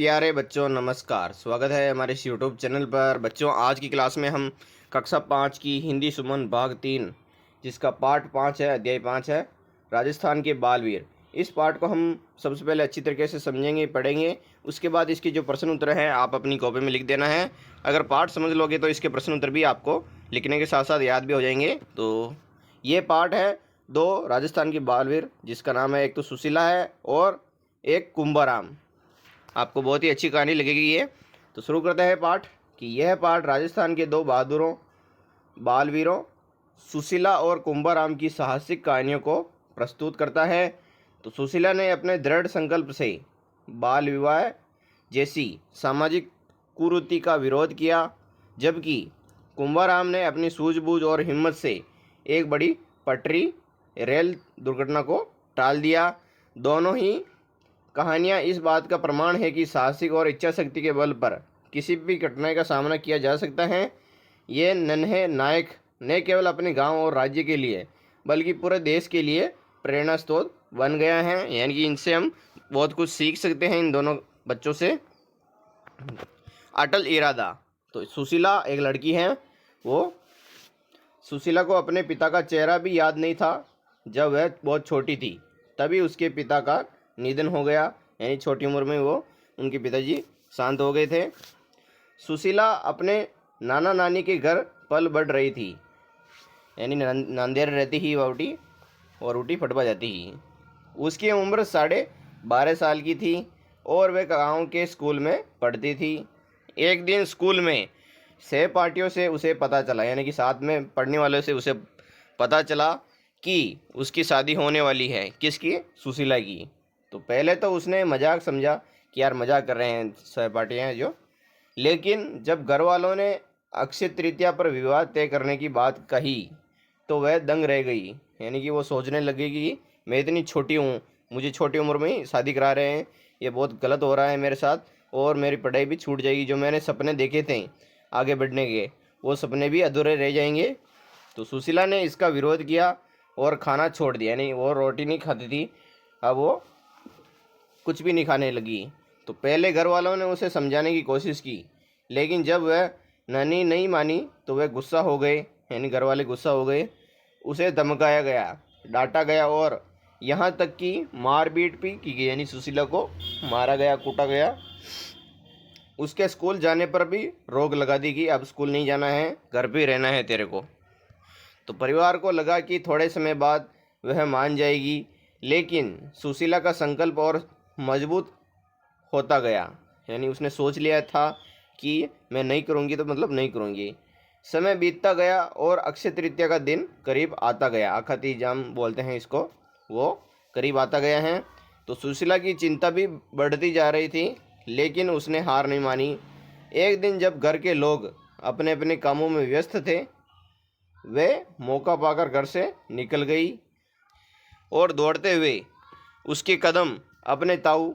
प्यारे बच्चों नमस्कार। स्वागत है हमारे इस यूट्यूब चैनल पर। बच्चों आज की क्लास में हम कक्षा 5 की हिंदी सुमन भाग 3 जिसका पार्ट 5 है, अध्याय 5 है, राजस्थान के बालवीर। इस पार्ट को हम सबसे पहले अच्छी तरीके से समझेंगे, पढ़ेंगे। उसके बाद इसके जो प्रश्न उत्तर हैं आप अपनी कॉपी में लिख देना है। अगर पार्ट समझ लोगे तो इसके प्रश्न उत्तर भी आपको लिखने के साथ साथ याद भी हो जाएंगे। तो ये पार्ट है 2 राजस्थान के बालवीर, जिसका नाम है एक तो सुशीला है और एक कुंभाराम। आपको बहुत ही अच्छी कहानी लगेगी ये। तो शुरू करते हैं पाठ कि यह पाठ राजस्थान के 2 बहादुरों बालवीरों सुशीला और कुंभाराम की साहसिक कहानियों को प्रस्तुत करता है। तो सुशीला ने अपने दृढ़ संकल्प से बाल विवाह जैसी सामाजिक कुरीति का विरोध किया, जबकि कुंभाराम ने अपनी सूझबूझ और हिम्मत से एक बड़ी पटरी रेल दुर्घटना को टाल दिया। दोनों ही कहानियाँ इस बात का प्रमाण है कि साहसिक और इच्छा शक्ति के बल पर किसी भी कठिनाई का सामना किया जा सकता है। ये नन्हे नायक न केवल अपने गांव और राज्य के लिए बल्कि पूरे देश के लिए प्रेरणा स्रोत बन गया है। यानी कि इनसे हम बहुत कुछ सीख सकते हैं, इन दोनों बच्चों से। अटल इरादा। तो सुशीला एक लड़की है, वो सुशीला को अपने पिता का चेहरा भी याद नहीं था। जब वह बहुत छोटी थी तभी उसके पिता का निधन हो गया, यानी छोटी उम्र में वो उनके पिताजी शांत हो गए थे। सुशीला अपने नाना नानी के घर पल बढ़ रही थी, यानी नांदेड़ रहती ही वाउटी और उटी फटवा जाती ही। उसकी उम्र 12.5 साल की थी और वह गांव के स्कूल में पढ़ती थी। एक दिन स्कूल में सहपाठियों से उसे पता चला, यानी कि साथ में पढ़ने वालों से उसे पता चला कि उसकी शादी होने वाली है। किसकी? सुशीला की। तो पहले तो उसने मजाक समझा कि यार मजाक कर रहे हैं सहपाठियाँ हैं जो, लेकिन जब घर वालों ने अक्षय तृतीया पर विवाह तय करने की बात कही तो वह दंग रह गई। यानी कि वो सोचने लगी कि मैं इतनी छोटी हूँ, मुझे छोटी उम्र में ही शादी करा रहे हैं, ये बहुत गलत हो रहा है मेरे साथ, और मेरी पढ़ाई भी छूट जाएगी। जो मैंने सपने देखे थे आगे बढ़ने के, वो सपने भी अधूरे रह जाएंगे। तो सुशीला ने इसका विरोध किया और खाना छोड़ दिया, यानी वो रोटी नहीं खाती थी, अब वो कुछ भी नहीं खाने लगी। तो पहले घर वालों ने उसे समझाने की कोशिश की, लेकिन जब वह नानी नहीं मानी तो वह गुस्सा हो गए, यानी घर वाले गुस्सा हो गए। उसे धमकाया गया, डांटा गया और यहाँ तक कि मारपीट भी की गई, यानी सुशीला को मारा गया, कूटा गया। उसके स्कूल जाने पर भी रोक लगा दी कि अब स्कूल नहीं जाना है, घर पे रहना है तेरे को। तो परिवार को लगा कि थोड़े समय बाद वह मान जाएगी, लेकिन सुशीला का संकल्प और मजबूत होता गया। यानी उसने सोच लिया था कि मैं नहीं करूँगी तो मतलब नहीं करूँगी। समय बीतता गया और अक्षय तृतीया का दिन करीब आता गया। अखतीजाम बोलते हैं इसको, वो करीब आता गया है। तो सुशीला की चिंता भी बढ़ती जा रही थी, लेकिन उसने हार नहीं मानी। एक दिन जब घर के लोग अपने अपने कामों में व्यस्त थे, वे मौका पाकर घर से निकल गई और दौड़ते हुए उसके कदम अपने ताऊ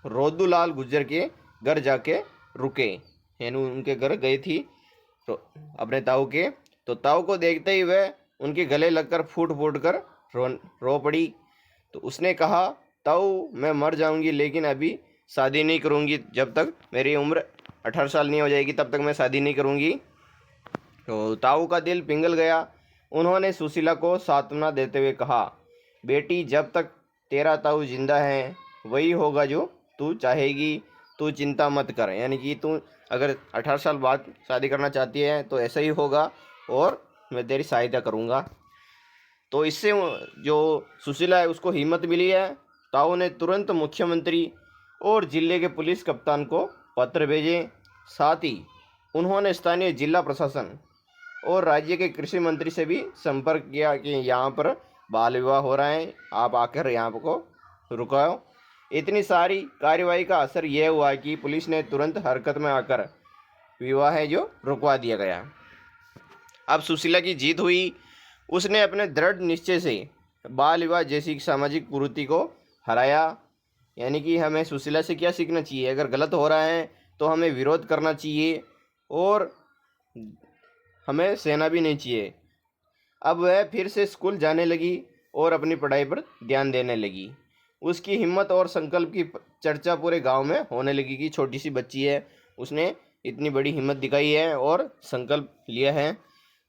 रोदूलाल गुज्जर के घर जाके रुके। यानी उनके घर गई थी तो अपने ताऊ के, तो ताऊ को देखते ही वह उनके गले लगकर फूट फूट कर रो पड़ी। तो उसने कहा, ताऊ मैं मर जाऊंगी लेकिन अभी शादी नहीं करूंगी, जब तक मेरी उम्र 18 साल नहीं हो जाएगी तब तक मैं शादी नहीं करूंगी। तो ताऊ का दिल पिघल गया। उन्होंने सुशीला को सांत्वना देते हुए कहा, बेटी जब तक तेरा ताऊ जिंदा है वही होगा जो तू चाहेगी, तू चिंता मत कर। यानी कि तू अगर 18 साल बाद शादी करना चाहती है तो ऐसा ही होगा और मैं तेरी सहायता करूँगा। तो इससे जो सुशीला है उसको हिम्मत मिली है। ताऊ ने तुरंत मुख्यमंत्री और जिले के पुलिस कप्तान को पत्र भेजे। साथ ही उन्होंने स्थानीय जिला प्रशासन और राज्य के कृषि मंत्री से भी संपर्क किया कि यहाँ पर बाल विवाह हो रहा है, आप आकर यहाँ को रुकाओ। इतनी सारी कार्रवाई का असर यह हुआ कि पुलिस ने तुरंत हरकत में आकर विवाह है जो रुकवा दिया गया। अब सुशीला की जीत हुई। उसने अपने दृढ़ निश्चय से बाल विवाह जैसी सामाजिक कुरीति को हराया। यानी कि हमें सुशीला से क्या सीखना चाहिए? अगर गलत हो रहा है तो हमें विरोध करना चाहिए और हमें सहना भी नहीं चाहिए। अब वह फिर से स्कूल जाने लगी और अपनी पढ़ाई पर ध्यान देने लगी। उसकी हिम्मत और संकल्प की चर्चा पूरे गांव में होने लगी कि छोटी सी बच्ची है, उसने इतनी बड़ी हिम्मत दिखाई है और संकल्प लिया है।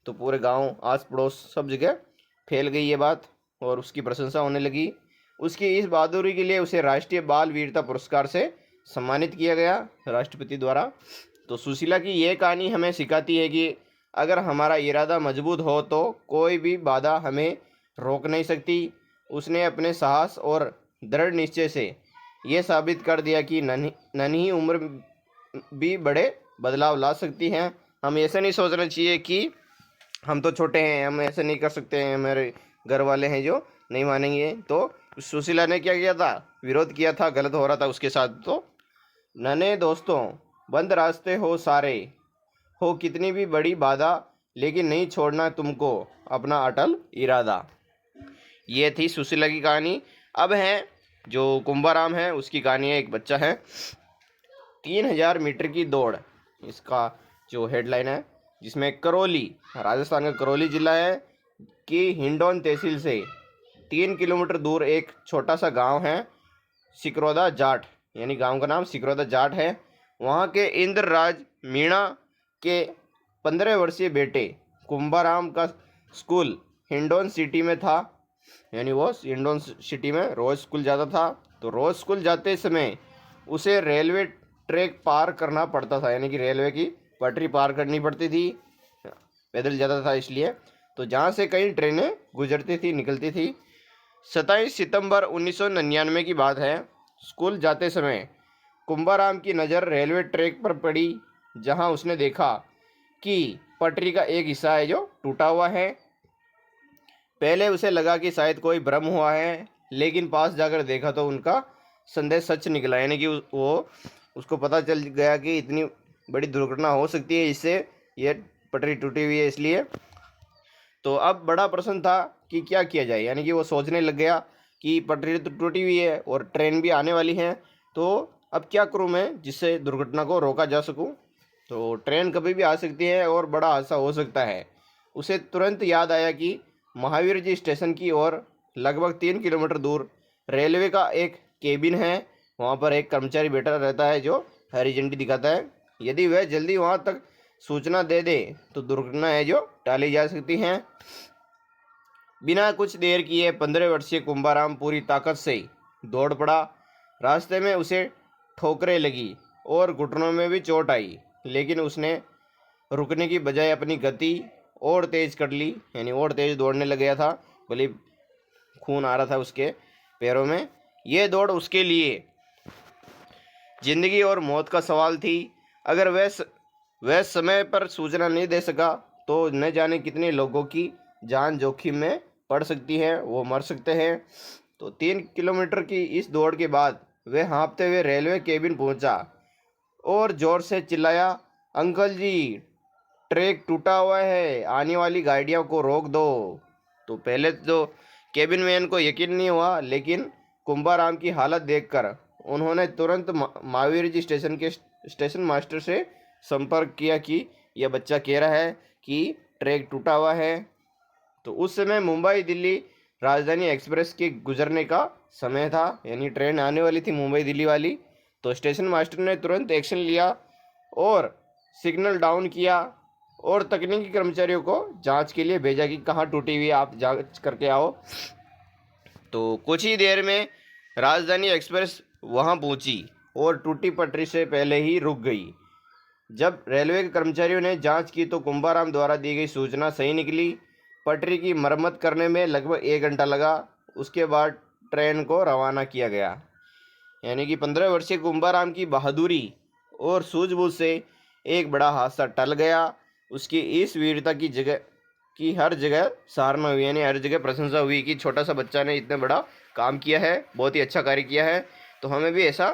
तो पूरे गांव, आस पड़ोस, सब जगह फैल गई ये बात और उसकी प्रशंसा होने लगी। उसकी इस बहादुरी के लिए उसे राष्ट्रीय बाल वीरता पुरस्कार से सम्मानित किया गया राष्ट्रपति द्वारा। तो सुशीला की ये कहानी हमें सिखाती है कि अगर हमारा इरादा मजबूत हो तो कोई भी बाधा हमें रोक नहीं सकती। उसने अपने साहस और दृढ़ निश्चय से ये साबित कर दिया कि नन्ही उम्र भी बड़े बदलाव ला सकती हैं। हम ऐसा नहीं सोचना चाहिए कि हम तो छोटे हैं, हम ऐसे नहीं कर सकते हैं, मेरे घर वाले हैं जो नहीं मानेंगे। तो सुशीला ने क्या किया था, विरोध किया था, गलत हो रहा था उसके साथ। तो नन्हे दोस्तों, बंद रास्ते हो सारे, हो कितनी भी बड़ी बाधा, लेकिन नहीं छोड़ना तुमको अपना अटल इरादा। ये थी सुशीला की कहानी। अब है जो कुंभाराम है, उसकी कहानी है। एक बच्चा है, 3000 मीटर की दौड़, इसका जो हेडलाइन है, जिसमें करौली, राजस्थान का करौली जिला है कि हिंडौन तहसील से 3 किलोमीटर दूर एक छोटा सा गांव है सिकरौदा जाट, यानी गांव का नाम सिकरौदा जाट है। वहाँ के इंद्रराज मीणा के 15 वर्षीय बेटे कुंभाराम का स्कूल हिंडौन सिटी में था, यानी वो हिंडौन सिटी में रोज़ स्कूल जाता था। तो रोज़ स्कूल जाते समय उसे रेलवे ट्रैक पार करना पड़ता था, यानी कि रेलवे की पटरी पार करनी पड़ती थी, पैदल जाता था इसलिए। तो जहाँ से कई ट्रेनें गुजरती थी, निकलती थी। 27 सितंबर 1999 की बात है। स्कूल जाते समय कुंभाराम की नज़र रेलवे ट्रैक पर पड़ी, जहां उसने देखा कि पटरी का एक हिस्सा है जो टूटा हुआ है। पहले उसे लगा कि शायद कोई भ्रम हुआ है, लेकिन पास जाकर देखा तो उनका संदेह सच निकला, यानी कि वो उसको पता चल गया कि इतनी बड़ी दुर्घटना हो सकती है, इससे ये पटरी टूटी हुई है इसलिए। तो अब बड़ा प्रश्न था कि क्या किया जाए, यानी कि वो सोचने लग गया कि पटरी तो टूटी हुई है और ट्रेन भी आने वाली है, तो अब क्या करूं मैं जिससे दुर्घटना को रोका जा सकूं। तो ट्रेन कभी भी आ सकती है और बड़ा हादसा हो सकता है। उसे तुरंत याद आया कि महावीर जी स्टेशन की ओर लगभग 3 किलोमीटर दूर रेलवे का एक केबिन है। वहाँ पर एक कर्मचारी बैठा रहता है जो हरी झंडी दिखाता है। यदि वह जल्दी वहाँ तक सूचना दे दे तो दुर्घटना है जो टाली जा सकती हैं। बिना कुछ देर किए 15 वर्षीय कुंभाराम पूरी ताकत से दौड़ पड़ा। रास्ते में उसे ठोकरें लगी और घुटनों में भी चोट आई, लेकिन उसने रुकने की बजाय अपनी गति और तेज कर ली, यानी और तेज दौड़ने लग गया था, भले खून आ रहा था उसके पैरों में। यह दौड़ उसके लिए जिंदगी और मौत का सवाल थी। अगर वह समय पर सूचना नहीं दे सका तो न जाने कितने लोगों की जान जोखिम में पड़ सकती है, वो मर सकते हैं। तो 3 किलोमीटर की इस दौड़ के बाद वह हाँफते हुए रेलवे केबिन पहुंचा और जोर से चिल्लाया, अंकल जी, ट्रैक टूटा हुआ है, आने वाली गाड़ियों को रोक दो। तो पहले तो केबिन मैन को यकीन नहीं हुआ, लेकिन कुंभाराम की हालत देखकर उन्होंने तुरंत महावीर जी स्टेशन के स्टेशन मास्टर से संपर्क किया कि यह बच्चा कह रहा है कि ट्रैक टूटा हुआ है। तो उस समय मुंबई दिल्ली राजधानी एक्सप्रेस के गुजरने का समय था, यानी ट्रेन आने वाली थी मुंबई दिल्ली वाली। तो स्टेशन मास्टर ने तुरंत एक्शन लिया और सिग्नल डाउन किया और तकनीकी कर्मचारियों को जांच के लिए भेजा कि कहाँ टूटी हुई है, आप जांच करके आओ। तो कुछ ही देर में राजधानी एक्सप्रेस वहां पहुंची और टूटी पटरी से पहले ही रुक गई। जब रेलवे के कर्मचारियों ने जांच की तो कुंभाराम द्वारा दी गई सूचना सही निकली। पटरी की मरम्मत करने में लगभग 1 घंटा लगा। उसके बाद ट्रेन को रवाना किया गया, यानी कि 15 वर्षीय कुंभाराम की बहादुरी और सूझबूझ से एक बड़ा हादसा टल गया। उसकी इस वीरता की हर जगह सराहना हुई, यानी हर जगह प्रशंसा हुई कि छोटा सा बच्चा ने इतना बड़ा काम किया है, बहुत ही अच्छा कार्य किया है। तो हमें भी ऐसा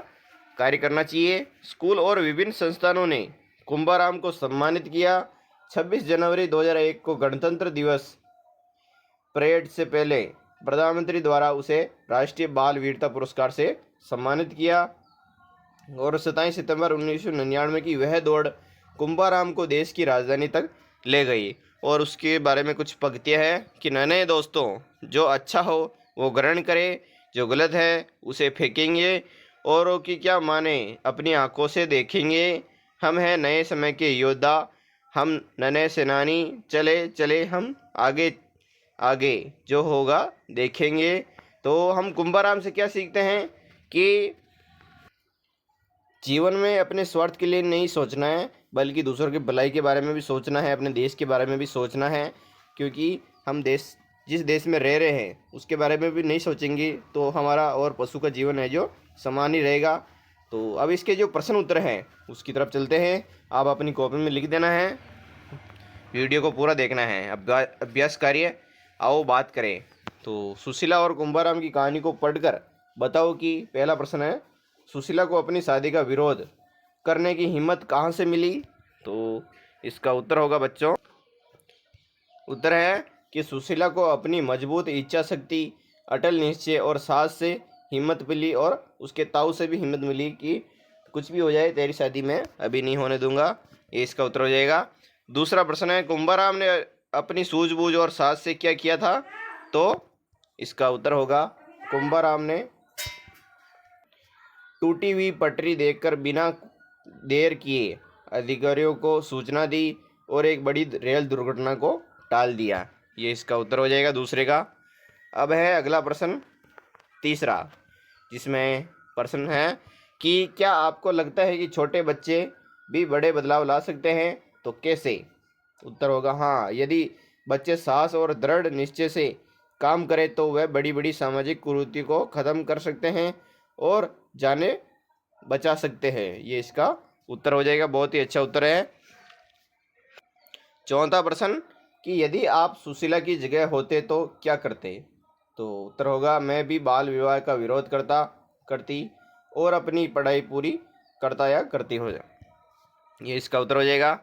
कार्य करना चाहिए। स्कूल और विभिन्न संस्थानों ने कुंभाराम को सम्मानित किया। 26 जनवरी 2001 को गणतंत्र दिवस परेड से पहले प्रधानमंत्री द्वारा उसे राष्ट्रीय बाल वीरता पुरस्कार से सम्मानित किया। और 27 सितंबर 1999 की वह दौड़ कुंभाराम को देश की राजधानी तक ले गई। और उसके बारे में कुछ पंक्तियाँ हैं कि नन्हे दोस्तों, जो अच्छा हो वो ग्रहण करें, जो गलत है उसे फेंकेंगे, औरों की क्या माने, अपनी आंखों से देखेंगे। हम हैं नए समय के योद्धा, हम नन्हे सेनानी, चले चले हम आगे आगे, जो होगा देखेंगे। तो हम कुंभाराम से क्या सीखते हैं कि जीवन में अपने स्वार्थ के लिए नहीं सोचना है, बल्कि दूसरों की भलाई के बारे में भी सोचना है, अपने देश के बारे में भी सोचना है। क्योंकि हम जिस देश में रह रहे हैं उसके बारे में भी नहीं सोचेंगे तो हमारा और पशु का जीवन है जो समान ही रहेगा। तो अब इसके जो प्रश्न उत्तर हैं उसकी तरफ चलते हैं। आप अपनी कॉपी में लिख देना है, वीडियो को पूरा देखना है, अभ्यास कार्य। आओ बात करें। तो सुशीला और कुंभाराम की कहानी को पढ़कर बताओ कि पहला प्रश्न है, सुशीला को अपनी शादी का विरोध करने की हिम्मत कहाँ से मिली। तो इसका उत्तर होगा बच्चों, उत्तर है कि सुशीला को अपनी मजबूत इच्छा शक्ति, अटल निश्चय और साहस से हिम्मत मिली, और उसके ताऊ से भी हिम्मत मिली कि कुछ भी हो जाए तेरी शादी में अभी नहीं होने दूंगा। ये इसका उत्तर हो जाएगा। दूसरा प्रश्न है, कुंभाराम ने अपनी सूझबूझ और साहस से क्या किया था। तो इसका उत्तर होगा, कुंभाराम ने टूटी हुई पटरी देखकर बिना देर किए अधिकारियों को सूचना दी और एक बड़ी रेल दुर्घटना को टाल दिया। ये इसका उत्तर हो जाएगा दूसरे का। अब है अगला प्रश्न, तीसरा, जिसमें प्रश्न है कि क्या आपको लगता है कि छोटे बच्चे भी बड़े बदलाव ला सकते हैं, तो कैसे। उत्तर होगा हाँ, यदि बच्चे साहस और दृढ़ निश्चय से काम करें तो वह बड़ी बड़ी सामाजिक कुरीति को खत्म कर सकते हैं और जाने बचा सकते हैं। ये इसका उत्तर हो जाएगा। बहुत ही अच्छा उत्तर है। चौथा प्रश्न कि यदि आप सुशीला की जगह होते तो क्या करते। तो उत्तर होगा, मैं भी बाल विवाह का विरोध करती और अपनी पढ़ाई पूरी करता या करती हो जाए। ये इसका उत्तर हो जाएगा।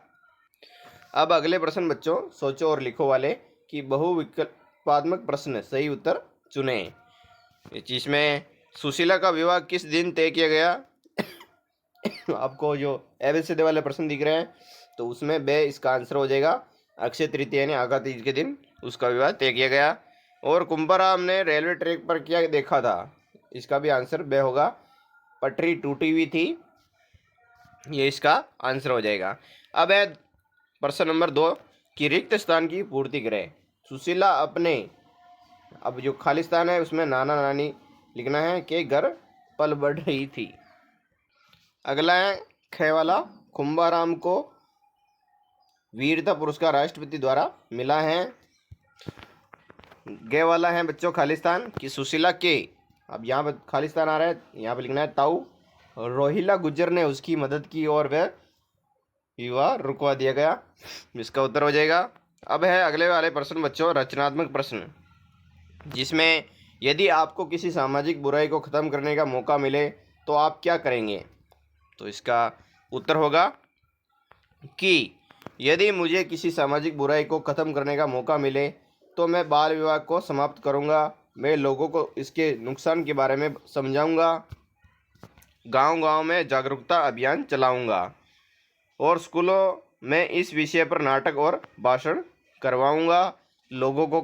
अब अगले प्रश्न बच्चों सोचो और लिखो वाले कि बहुविकल्पात्मक प्रश्न सही उत्तर चुने। जिसमें सुशीला का विवाह किस दिन तय किया गया। आपको जो ABCD वाले प्रश्न दिख रहे हैं तो उसमें बे इसका आंसर हो जाएगा। अक्षय तृतीया यानी आगा तीज के दिन उसका विवाह तय किया गया। और कुंभाराम ने रेलवे ट्रैक पर क्या देखा था, इसका भी आंसर बे होगा, पटरी टूटी हुई थी। ये इसका आंसर हो जाएगा। अब है प्रश्न नंबर 2 कि रिक्त स्थान की पूर्ति करें। सुशीला अपने, अब जो खाली स्थान है उसमें नाना नानी लिखना है कि घर पल बढ़ रही थी। अगला है ख वाला, कुंभाराम को वीरता पुरस्कार राष्ट्रपति द्वारा मिला है। गे वाला है बच्चों खालिस्तान कि सुशीला के, अब यहाँ पर खालिस्तान आ रहा है, यहाँ पर लिखना है ताऊ रोहिला गुज्जर ने उसकी मदद की और वह विवाह रुकवा दिया गया। इसका उत्तर हो जाएगा। अब है अगले वाले प्रश्न बच्चों रचनात्मक प्रश्न, जिसमें यदि आपको किसी सामाजिक बुराई को ख़त्म करने का मौका मिले तो आप क्या करेंगे। तो इसका उत्तर होगा कि यदि मुझे किसी सामाजिक बुराई को ख़त्म करने का मौका मिले तो मैं बाल विवाह को समाप्त करूंगा। मैं लोगों को इसके नुकसान के बारे में समझाऊंगा, गांव-गांव में जागरूकता अभियान चलाऊंगा और स्कूलों में इस विषय पर नाटक और भाषण करवाऊंगा। लोगों को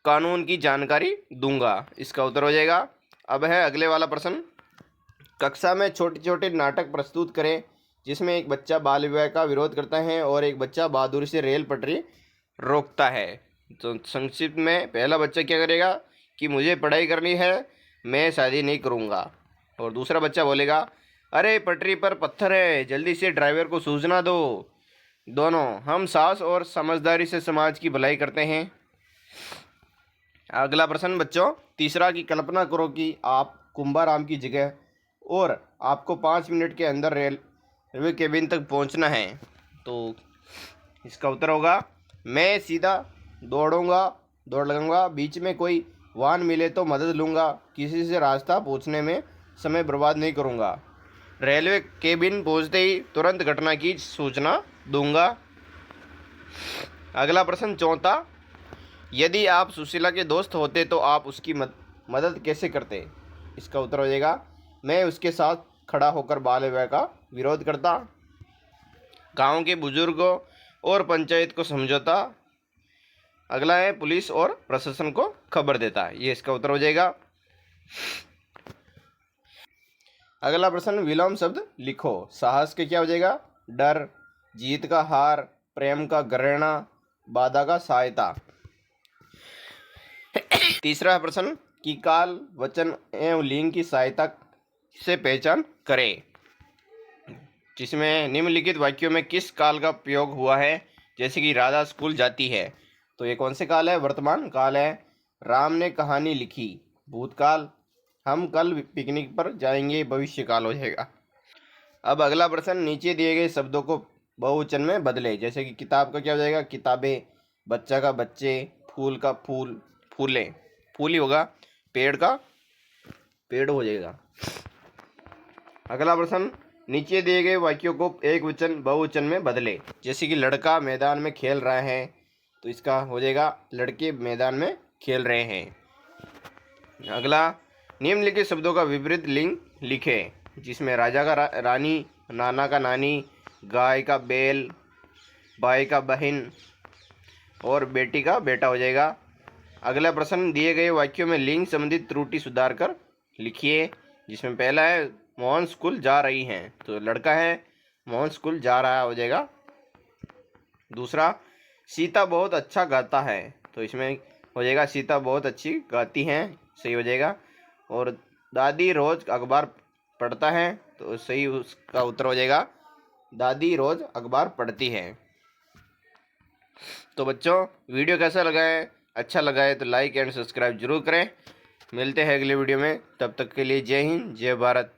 कानून की जानकारी दूंगा। इसका उत्तर हो जाएगा। अब है अगले वाला प्रश्न, कक्षा में छोटे छोटे नाटक प्रस्तुत करें जिसमें एक बच्चा बाल विवाह का विरोध करता है और एक बच्चा बहादुरी से रेल पटरी रोकता है। तो संक्षिप्त में पहला बच्चा क्या करेगा कि मुझे पढ़ाई करनी है, मैं शादी नहीं करूँगा। और दूसरा बच्चा बोलेगा, अरे पटरी पर पत्थर है, जल्दी से ड्राइवर को सूचना दो। दोनों हम साहस और समझदारी से समाज की भलाई करते हैं। अगला प्रश्न बच्चों तीसरा की कल्पना करो कि आप कुंभाराम की जगह और आपको 5 मिनट के अंदर रेलवे केबिन तक पहुंचना है। तो इसका उत्तर होगा, मैं सीधा दौड़ लगाऊंगा, बीच में कोई वाहन मिले तो मदद लूँगा, किसी से रास्ता पूछने में समय बर्बाद नहीं करूँगा, रेलवे केबिन पहुंचते ही तुरंत घटना की सूचना दूंगा। अगला प्रश्न चौथा, यदि आप सुशीला के दोस्त होते तो आप उसकी मदद कैसे करते। इसका उत्तर हो जाएगा, मैं उसके साथ खड़ा होकर बाल विवाह का विरोध करता, गांव के बुजुर्गों और पंचायत को समझौता। अगला है पुलिस और प्रशासन को खबर देता। ये इसका उत्तर हो जाएगा। अगला प्रश्न, विलोम शब्द लिखो। साहस के क्या हो जाएगा? डर। जीत का हार। प्रेम का घृणा। बाधा का सहायता। तीसरा प्रश्न, कि काल, वचन एवं लिंग की सहायता से पहचान करें, जिसमें निम्नलिखित वाक्यों में किस काल का प्रयोग हुआ है? जैसे कि राधा स्कूल जाती है, तो ये कौन से काल है? वर्तमान काल है। राम ने कहानी लिखी, भूतकाल। हम कल पिकनिक पर जाएंगे, भविष्य काल हो जाएगा। अब अगला प्रश्न, नीचे दिए गए शब्दों को बहुवचन में बदले। जैसे कि किताब का क्या हो जाएगा? किताबें। बच्चा का बच्चे। फूल का फूल, फूले, फूल ही होगा। पेड़ का पेड़ हो जाएगा। अगला प्रश्न, नीचे दिए गए वाक्यों को एक वचन बहुवचन में बदले। जैसे कि लड़का मैदान में खेल रहा है, तो इसका हो जाएगा लड़के मैदान में खेल रहे हैं। अगला, निम्नलिखित शब्दों का विपरीत लिंग लिखे, जिसमें राजा का रानी, नाना का नानी, गाय का बैल, भाई का बहन और बेटी का बेटा हो जाएगा। अगला प्रश्न, दिए गए वाक्यों में लिंग संबंधित त्रुटि सुधार कर लिखिए, जिसमें पहला है मोहन स्कूल जा रही हैं, तो लड़का है, मोहन स्कूल जा रहा हो जाएगा। दूसरा, सीता बहुत अच्छा गाता है, तो इसमें हो जाएगा सीता बहुत अच्छी गाती हैं, सही हो जाएगा। और दादी रोज अखबार पढ़ता है, तो सही उसका उत्तर हो जाएगा दादी रोज अखबार पढ़ती है। तो बच्चों, वीडियो कैसा लगा है? अच्छा लगा है तो लाइक एंड सब्सक्राइब जरूर करें। मिलते हैं अगले वीडियो में, तब तक के लिए जय हिंद, जय भारत।